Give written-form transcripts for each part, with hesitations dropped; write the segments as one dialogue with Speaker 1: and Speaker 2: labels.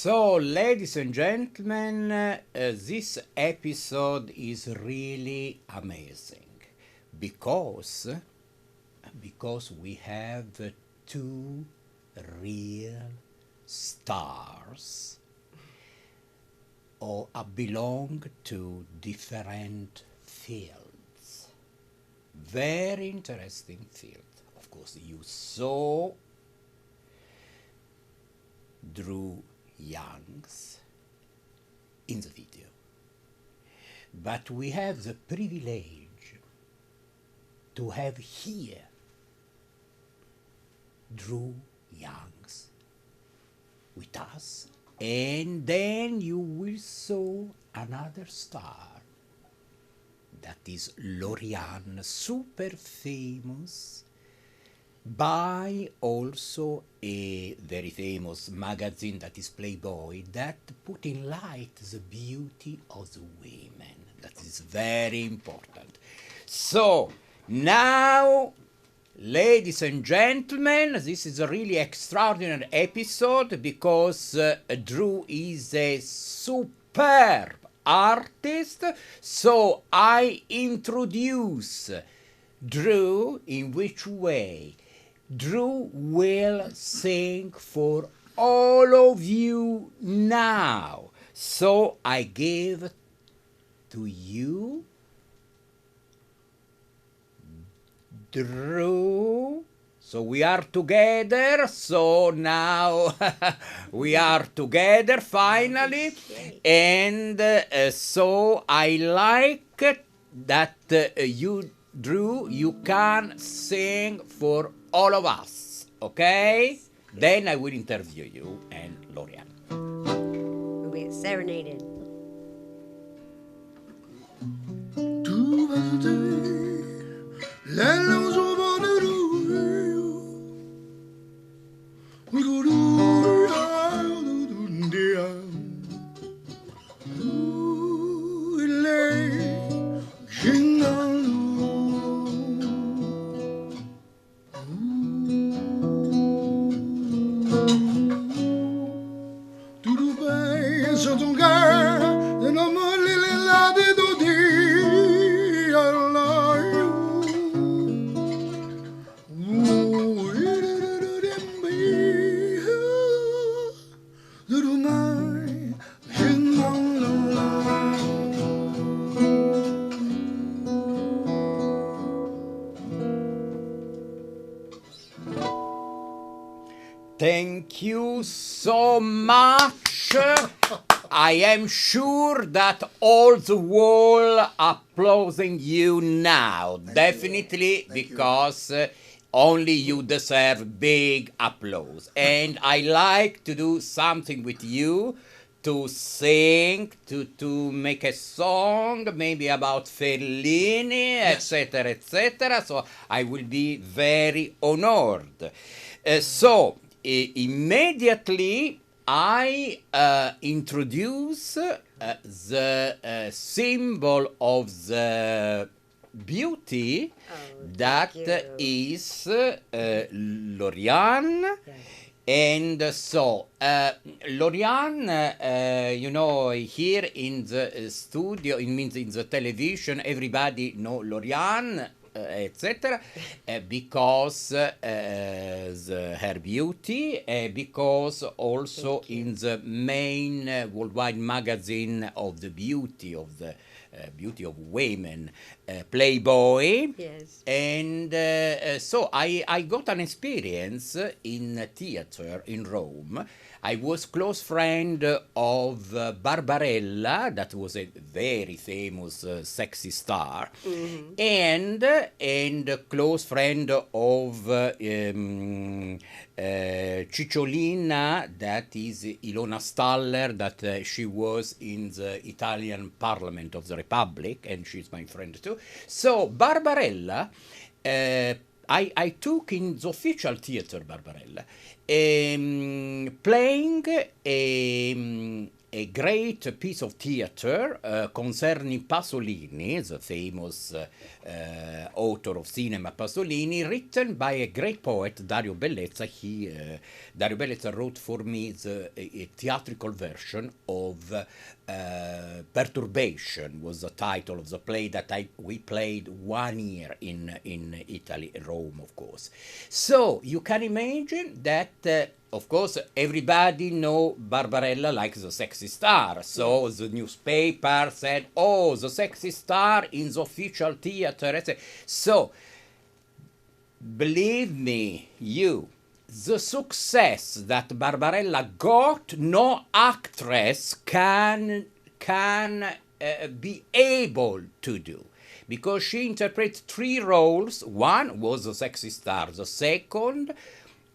Speaker 1: So, ladies and gentlemen, this episode is really amazing because we have two real stars or belong to different fields. Very interesting field. Of course, you saw Drew Youngs in the video. But we have the privilege to have here Drew Youngs with us, and then you will saw another star that is Loriann, super famous by also a very famous magazine that is Playboy that put in light the beauty of the women. That is very important. So now, ladies and gentlemen, this is a really extraordinary episode because Drew is a superb artist. So I introduce Drew. In which way? Drew will sing for all of you now. So I give to you Drew. So we are together. So now we are together finally. And so I like that you, Drew, you can sing for all of us, okay? Yes. Then I will interview you and Loriann.
Speaker 2: We'll get serenaded.
Speaker 1: Thank you so much. I am sure that all the world applauding you now. Definitely, because only you deserve big applause. And I like to do something with you, to sing, to make a song, maybe about Fellini, etc., etc. So I will be very honored. Immediately I introduce the symbol of the beauty that is Loriann. Yes. And so, Loriann, you know, here in the studio, it means in the television, everybody know Loriann, etc., because her beauty, because also in the main worldwide magazine of the beauty of women, Playboy.
Speaker 2: Yes.
Speaker 1: And so I got an experience in theater in Rome. I was close friend of Barbarella, that was a very famous sexy star, and close friend of Cicciolina, that is Ilona Staller, that she was in the Italian Parliament of the Republic, and she's my friend too. So Barbarella, I took in the official theater Barbarella, playing a a great piece of theater concerning Pasolini, the famous author of cinema Pasolini, written by a great poet, Dario Bellezza. Dario Bellezza wrote for me a theatrical version of Perturbation, was the title of the play that we played 1 year in Italy, Rome, of course. So you can imagine that, of course, everybody know Barbarella like the sexy star. So the newspaper said, oh, the sexy star in the official theater. So, believe me, the success that Barbarella got, no actress can be able to do, because she interprets 3 roles. One was the sexy star, the second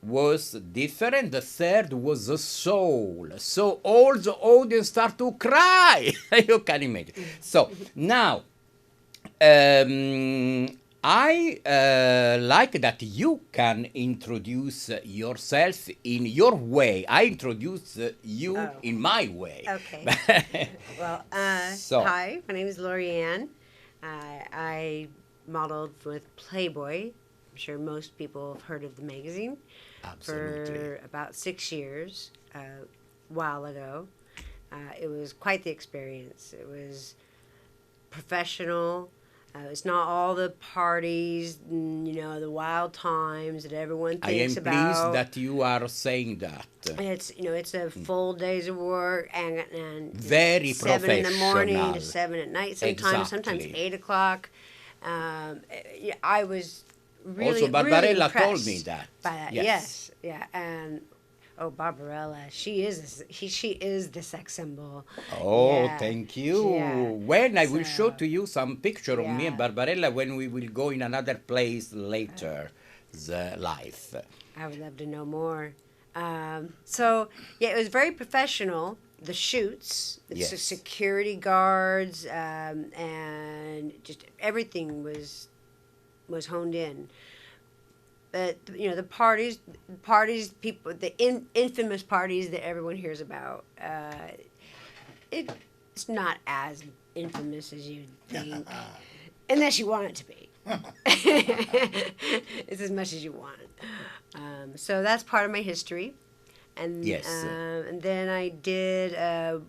Speaker 1: was different, the third was the soul. So all the audience start to cry. You can imagine. So now I like that you can introduce yourself in your way. I introduce you in my way.
Speaker 2: Okay. Well,
Speaker 1: So-
Speaker 2: hi, my name is Loriann. I modeled with Playboy. I'm sure most people have heard of the magazine.
Speaker 1: Absolutely.
Speaker 2: For about 6 years, a while ago. It was quite the experience. It was professional. It's not all the parties, the wild times that everyone
Speaker 1: I am
Speaker 2: thinks about.
Speaker 1: pleased that you are saying that.
Speaker 2: It's a full days of work and
Speaker 1: Very
Speaker 2: 7 in the morning to
Speaker 1: professional.
Speaker 2: 7 at night. Sometimes
Speaker 1: Exactly.
Speaker 2: 8 o'clock. I was really
Speaker 1: Also, Barbarella
Speaker 2: really impressed
Speaker 1: told me that.
Speaker 2: by that.
Speaker 1: Yes.
Speaker 2: Yeah, and Barbarella, she is the sex symbol.
Speaker 1: Oh,
Speaker 2: Yeah,
Speaker 1: thank you.
Speaker 2: yeah.
Speaker 1: When I will
Speaker 2: So,
Speaker 1: show to you some picture of me and
Speaker 2: yeah.
Speaker 1: Barbarella when we will go in another place later, the life.
Speaker 2: I would love to know more. So it was very professional. The shoots, the
Speaker 1: Yes.
Speaker 2: security guards, and just everything was honed in. But the parties, people, the infamous parties that everyone hears about. It's not as infamous as you think, unless you want it to be. It's as much as you want. So that's part of my history, and
Speaker 1: Yes.
Speaker 2: and then I did a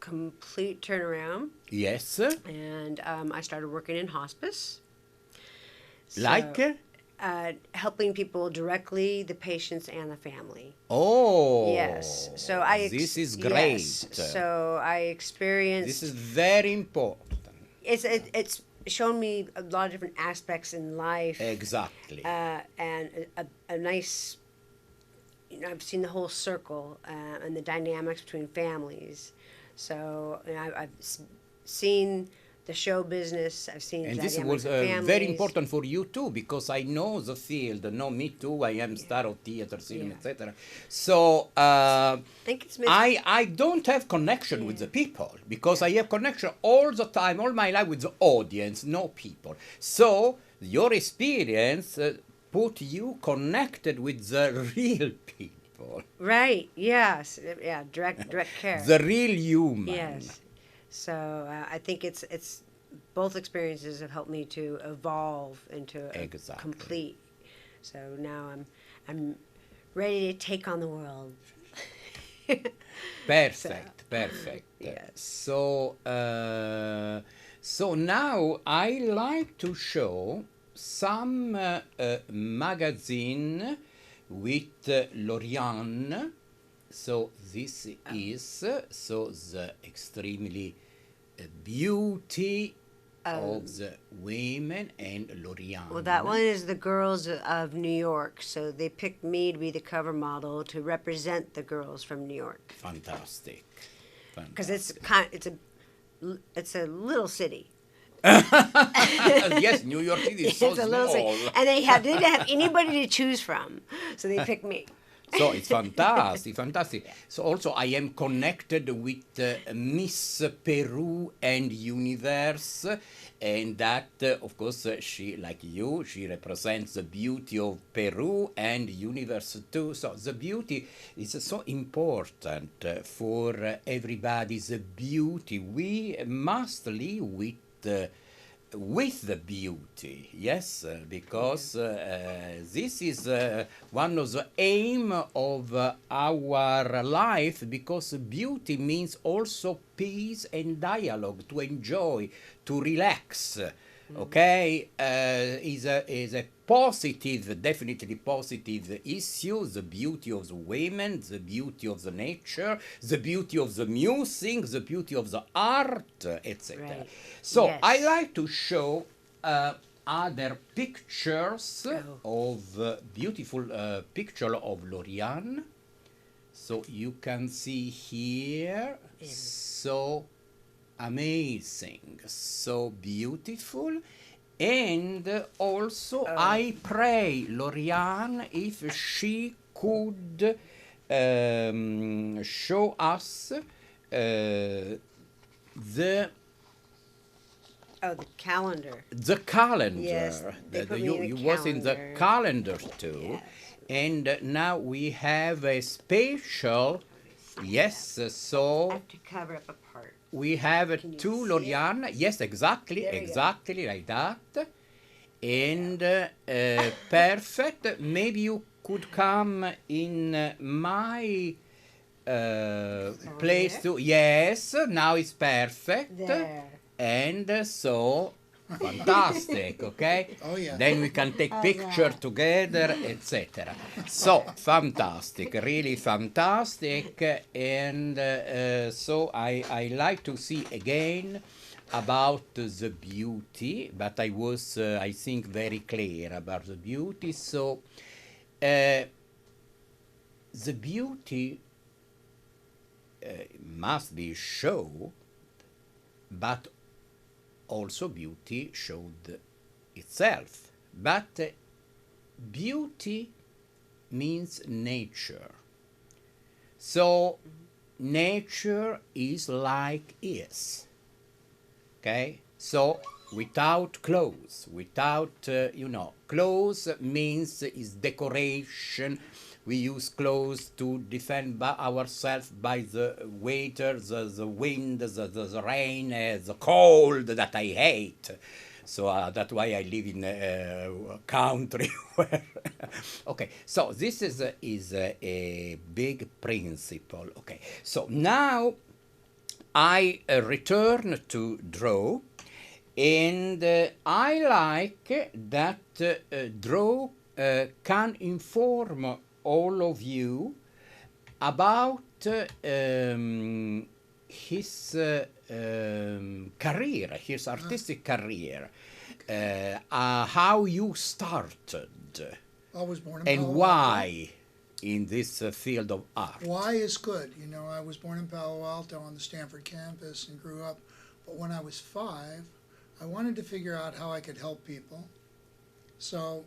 Speaker 2: complete turnaround,
Speaker 1: Yes.
Speaker 2: and I started working in hospice.
Speaker 1: Like?
Speaker 2: So, helping people directly, the patients and the family.
Speaker 1: Oh.
Speaker 2: Yes. So
Speaker 1: This is great.
Speaker 2: Yes. So I experienced.
Speaker 1: This is very important.
Speaker 2: It's shown me a lot of different aspects in life.
Speaker 1: Exactly.
Speaker 2: And a nice. I've seen the whole circle and the dynamics between families. So I've seen the show business. I've seen
Speaker 1: And
Speaker 2: the
Speaker 1: this
Speaker 2: dynamics
Speaker 1: was
Speaker 2: of
Speaker 1: very
Speaker 2: families.
Speaker 1: important for you too, because I know the field. No, me too. I am star of theater, cinema,
Speaker 2: Yeah.
Speaker 1: etc. So
Speaker 2: I think it's
Speaker 1: I don't have connection with the people, because I have connection all the time, all my life with the audience, no people. So your experience put you connected with the real people,
Speaker 2: right. Yes. Yeah. Direct care.
Speaker 1: the real human.
Speaker 2: Yes. So I think it's both experiences have helped me to evolve into a
Speaker 1: Exactly.
Speaker 2: complete. So now I'm ready to take on the world.
Speaker 1: Perfect, perfect.
Speaker 2: Yes.
Speaker 1: So now I like to show some magazine with Loriann. So this is the extremely beauty of the women and Loriann.
Speaker 2: Well, that one is the girls of New York. So they picked me to be the cover model to represent the girls from New York.
Speaker 1: Fantastic.
Speaker 2: Because it's a little city.
Speaker 1: Yes, New York City is so
Speaker 2: It's a little
Speaker 1: small.
Speaker 2: city, and they didn't have anybody to choose from, so they picked me.
Speaker 1: So it's fantastic, fantastic. So also I am connected with Miss Peru and Universe, and that, of course, she, like you, she represents the beauty of Peru and Universe too. So the beauty is so important for everybody's beauty. We must live with the beauty, yes, because this is one of the aim of our life, because beauty means also peace and dialogue, to enjoy, to relax. Okay, is a positive, definitely positive issue. The beauty of the women, the beauty of the nature, the beauty of the music, the beauty of the art, etc.
Speaker 2: Right.
Speaker 1: So
Speaker 2: Yes.
Speaker 1: I like to show other pictures of beautiful picture of Loriann. So you can see here, so amazing, so beautiful. And also I pray Loriann if she could show us the
Speaker 2: Oh, the calendar.
Speaker 1: calendar.
Speaker 2: Yes, they put me in a
Speaker 1: You was in the
Speaker 2: calendar.
Speaker 1: calendar too.
Speaker 2: Yes.
Speaker 1: And now we have a special, yes,
Speaker 2: I
Speaker 1: so
Speaker 2: have to cover up a part.
Speaker 1: we have
Speaker 2: Can you
Speaker 1: two
Speaker 2: see it?
Speaker 1: Loriann. Yes, exactly,
Speaker 2: There you go.
Speaker 1: exactly like that. And perfect. Maybe you could come in my place
Speaker 2: there?
Speaker 1: too. Yes, now it's perfect.
Speaker 2: There.
Speaker 1: And so fantastic, okay?
Speaker 3: Oh, yeah.
Speaker 1: Then we can take picture together, etc. So fantastic, really fantastic. And so I like to see again about the beauty, but I was, I think, very clear about the beauty. So the beauty must be shown, but also beauty showed itself. But beauty means nature. So nature is like is. Okay? So without clothes, without, clothes means is decoration. We use clothes to defend ourselves by the weather, the wind, the rain, the cold that I hate. So that's why I live in a country where. Okay, so this is a big principle. Okay, so now I return to draw, and I like that draw can inform all of you about his career, his artistic career, how you started,
Speaker 3: I was born in
Speaker 1: and
Speaker 3: Palo
Speaker 1: why in this field of art.
Speaker 3: Alto. Why is good. You know, I was born in Palo Alto on the Stanford campus and grew up. But when I was 5, I wanted to figure out how I could help people. So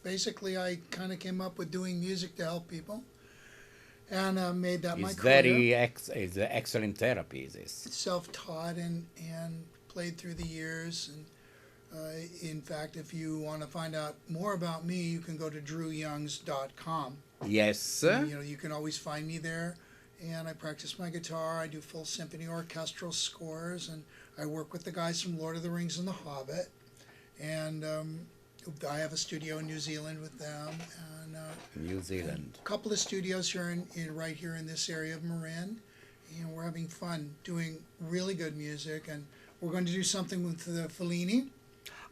Speaker 3: basically, I kind of came up with doing music to help people, and made that my career.
Speaker 1: It's excellent therapy. This
Speaker 3: Self-taught and played through the years. And in fact, if you want to find out more about me, you can go to drewyoungs.com.
Speaker 1: yes,
Speaker 3: And, you can always find me there. And I practice my guitar. I do full symphony orchestral scores, and I work with the guys from Lord of the Rings and The Hobbit. And I have a studio in New Zealand with them, and
Speaker 1: New Zealand.
Speaker 3: a couple of studios here right here in this area of Marin. And we're having fun doing really good music, and we're going to do something with the Fellini.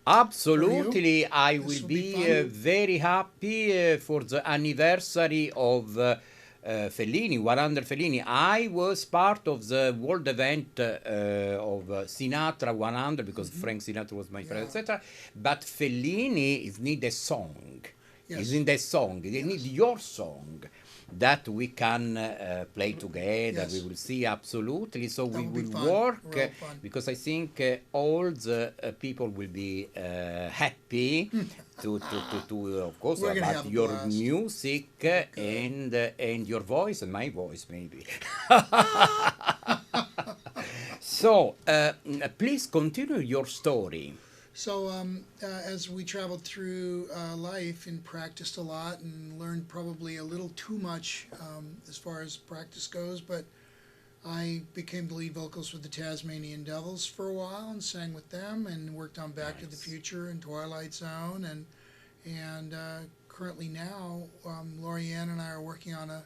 Speaker 1: Absolutely, I
Speaker 3: This
Speaker 1: will
Speaker 3: will be
Speaker 1: be
Speaker 3: fun.
Speaker 1: very happy for the anniversary of Fellini, 100 Fellini. I was part of the world event of Sinatra 100 because Frank Sinatra was my friend, etc. But Fellini is need a song.
Speaker 3: Yes.
Speaker 1: It's in the song. They need your song that we can play together.
Speaker 3: Yes.
Speaker 1: We will see absolutely. So
Speaker 3: That
Speaker 1: we
Speaker 3: would be
Speaker 1: will
Speaker 3: fun.
Speaker 1: work
Speaker 3: Real fun.
Speaker 1: because I think all the people will be happy to of course
Speaker 3: We're gonna
Speaker 1: about
Speaker 3: have a
Speaker 1: your
Speaker 3: blast.
Speaker 1: music and your voice and my voice maybe. So please continue your story.
Speaker 3: So as we traveled through life and practiced a lot and learned probably a little too much as far as practice goes, but I became the lead vocalist with the Tasmanian Devils for a while and sang with them and worked on Back to the Future and Twilight Zone and currently now Loriann and I are working on a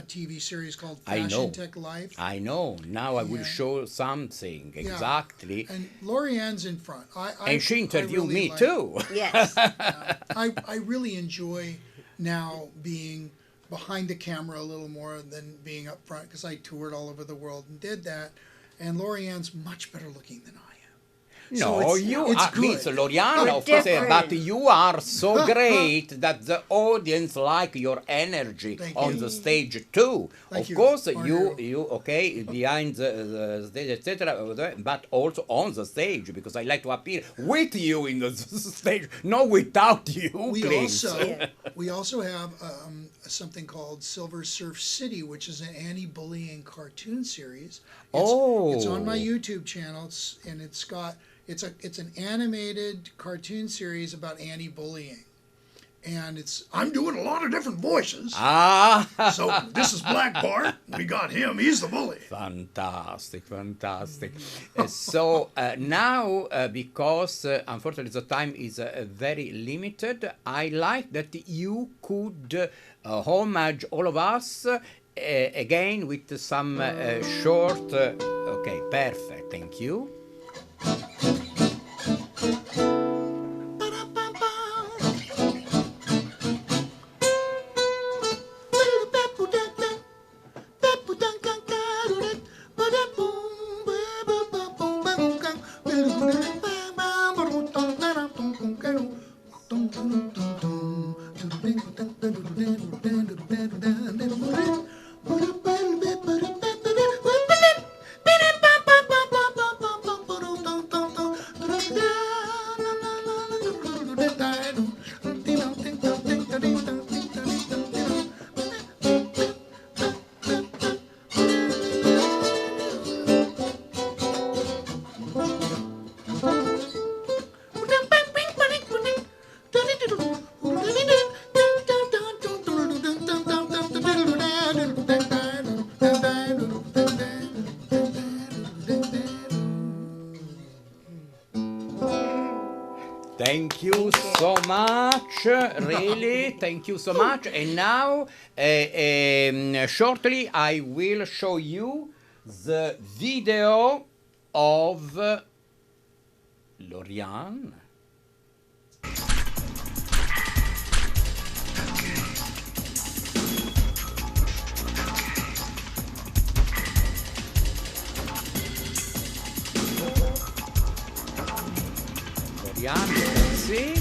Speaker 3: TV series called Fashion Tech Life.
Speaker 1: I know. Now I will
Speaker 3: Yeah.
Speaker 1: show something
Speaker 3: Yeah.
Speaker 1: exactly.
Speaker 3: And Loriann's in front.
Speaker 1: And she interviewed
Speaker 3: really
Speaker 1: me too.
Speaker 2: Yes.
Speaker 3: I really enjoy now being behind the camera a little more than being up front because I toured all over the world and did that. And Loriann's much better looking than I am.
Speaker 1: No,
Speaker 3: So
Speaker 1: you
Speaker 3: it's
Speaker 1: are
Speaker 3: good.
Speaker 1: Miss Loriann,
Speaker 2: We're
Speaker 1: of course,
Speaker 2: different.
Speaker 1: but you are so great that the audience like your energy
Speaker 3: Thank
Speaker 1: on
Speaker 3: you.
Speaker 1: the stage too.
Speaker 3: Thank
Speaker 1: Of
Speaker 3: you.
Speaker 1: course,
Speaker 3: Wonderful.
Speaker 1: you okay behind the stage, etc., but also on the stage because I like to appear with you in the stage, not without you. Please.
Speaker 3: We also have something called Silver Surf City, which is an anti-bullying cartoon series. It's on my YouTube channel, it's an animated cartoon series about anti-bullying, and I'm doing a lot of different voices. So this is Black Bart. We got him. He's the bully.
Speaker 1: Fantastic. So now, because unfortunately the time is very limited, I like that you could homage all of us again with some short. Okay, perfect. Thank you. Thank you so much, really, thank you so much. And now, shortly, I will show you the video of Loriann. Loriann, you can see.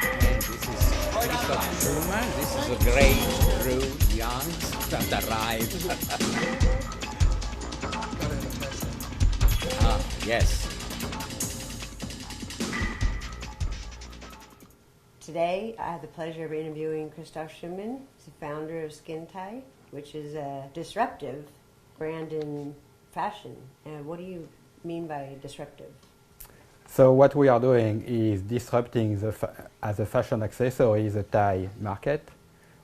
Speaker 1: And this is Christoph Schumann. This is a great crew, young, that arrived. Yes.
Speaker 2: Today, I have the pleasure of interviewing Christoph Schumann, the founder of Skin Tie, which is a disruptive brand in fashion. And what do you mean by disruptive?
Speaker 4: So what we are doing is disrupting as a fashion accessory the tie market,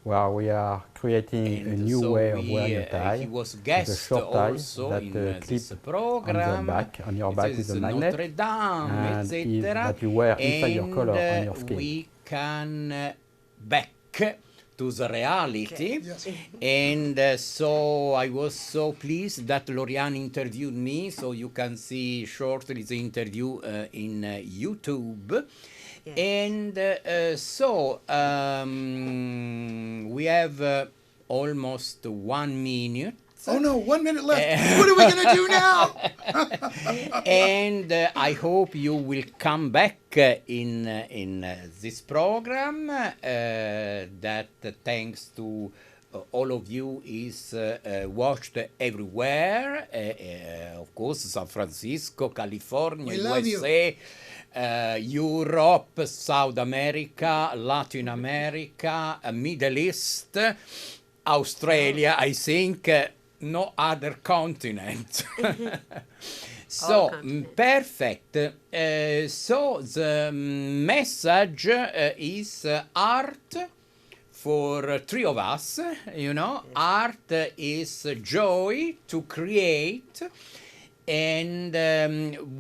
Speaker 4: where we are creating a new way of wearing a tie.
Speaker 1: He was
Speaker 4: with a
Speaker 1: guest
Speaker 4: short tie
Speaker 1: also
Speaker 4: that
Speaker 1: in
Speaker 4: clip
Speaker 1: this program.
Speaker 4: on your back with a magnet,
Speaker 1: Notre Dame,
Speaker 4: and
Speaker 1: etc.
Speaker 4: that you wear inside your collar on your skin.
Speaker 1: We can back to the reality.
Speaker 3: Yes.
Speaker 1: And so I was so pleased that Loriann interviewed me, so you can see shortly the interview in YouTube.
Speaker 2: Yes.
Speaker 1: And so we have almost 1 minute
Speaker 3: Oh no, 1 minute left. What are we going to do now?
Speaker 1: And I hope you will come back in this program that thanks to all of you is watched everywhere. Of course, San Francisco, California,
Speaker 3: We love you.
Speaker 1: USA, Europe, South America, Latin America, Middle East, Australia, I think no other continent. So,
Speaker 2: continents.
Speaker 1: perfect. So the message is art for three of us, you know.
Speaker 2: Yes.
Speaker 1: Art is joy to create. And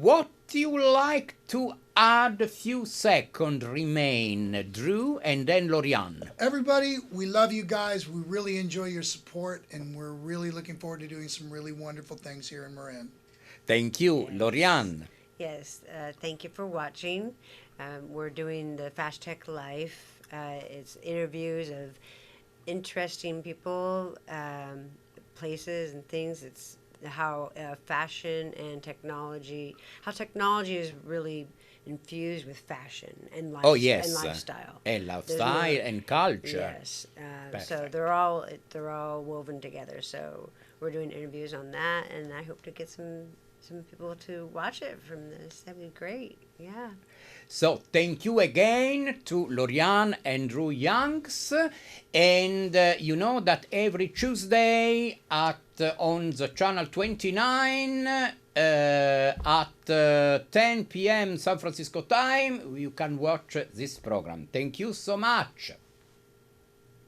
Speaker 1: what you like to add a few seconds remain, Drew, and then Loriann.
Speaker 3: Everybody, we love you guys. We really enjoy your support, and we're really looking forward to doing some really wonderful things here in Marin.
Speaker 1: Thank you,
Speaker 2: Yes.
Speaker 1: Loriann.
Speaker 2: Yes, thank you for watching. We're doing the Fast Tech Life. It's interviews of interesting people, places, and things. It's how fashion and technology, how technology is really infused with fashion and life,
Speaker 1: Oh, yes.
Speaker 2: and lifestyle.
Speaker 1: And lifestyle and culture.
Speaker 2: Yes, so
Speaker 1: Perfect.
Speaker 2: they're all woven together. So we're doing interviews on that, and I hope to get some people to watch it from this. That'd be great. Yeah.
Speaker 1: So thank you again to Loriann and Drew Youngs, and you know that every Tuesday at on the channel 29 at 10 p.m. San Francisco time you can watch this program. Thank you so much.